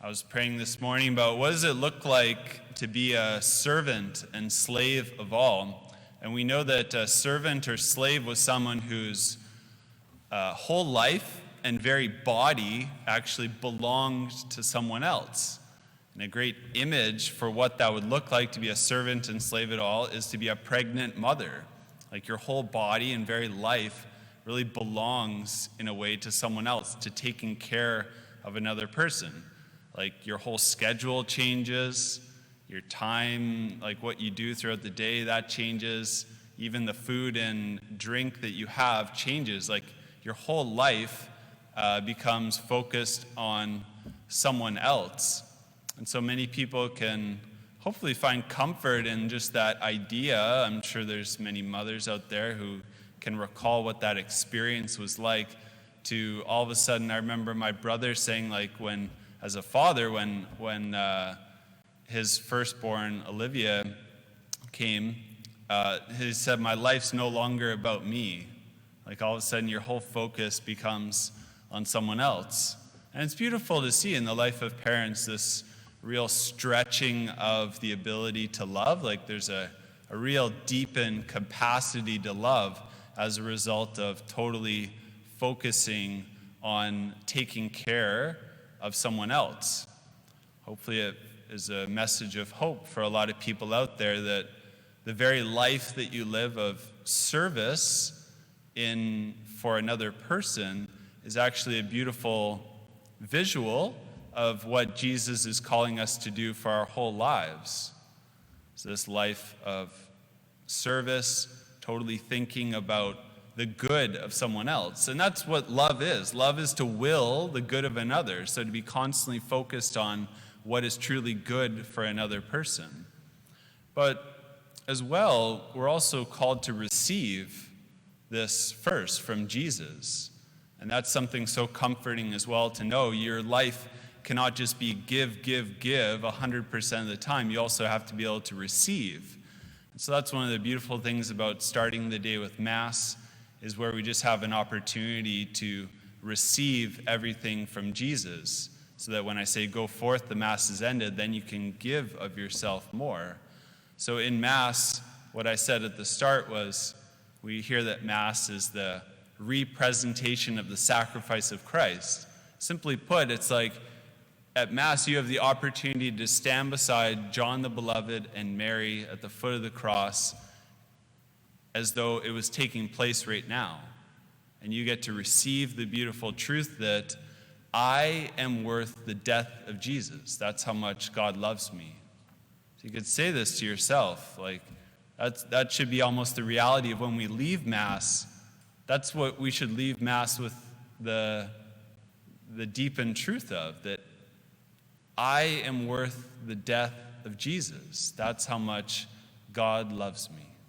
I was praying this morning about what does it look like to be a servant and slave of all. And we know that a servant or slave was someone whose whole life and very body actually belonged to someone else. And a great image for what that would look like to be a servant and slave at all is to be a pregnant mother. Like your whole body and very life really belongs in a way to someone else, to taking care of another person. Like your whole schedule changes, your time, like what you do throughout the day, that changes. Even the food and drink that you have changes. Like your whole life becomes focused on someone else. And so many people can hopefully find comfort in just that idea. I'm sure there's many mothers out there who can recall what that experience was like to all of a sudden, I remember my brother saying like when, as a father, when his firstborn, Olivia, came, he said, my life's no longer about me. Like all of a sudden your whole focus becomes on someone else. And it's beautiful to see in the life of parents this real stretching of the ability to love. Like there's a real deepened capacity to love as a result of totally focusing on taking care of someone else. Hopefully it is a message of hope for a lot of people out there that the very life that you live of service for another person is actually a beautiful visual of what Jesus is calling us to do for our whole lives. So this life of service, totally thinking about the good of someone else. And that's what love is. Love is to will the good of another. So to be constantly focused on what is truly good for another person. But as well, we're also called to receive this first from Jesus. And that's something so comforting as well to know your life cannot just be give 100% of the time. You also have to be able to receive. And so that's one of the beautiful things about starting the day with Mass, is where we just have an opportunity to receive everything from Jesus, so that when I say go forth, the Mass is ended, then you can give of yourself more. So in Mass, what I said at the start was, we hear that Mass is the representation of the sacrifice of Christ. Simply put, it's like at Mass you have the opportunity to stand beside John the Beloved and Mary at the foot of the cross as though it was taking place right now. And you get to receive the beautiful truth that I am worth the death of Jesus. That's how much God loves me. So you could say this to yourself, like that should be almost the reality of when we leave Mass. That's what we should leave Mass with the deepened truth of, that I am worth the death of Jesus. That's how much God loves me.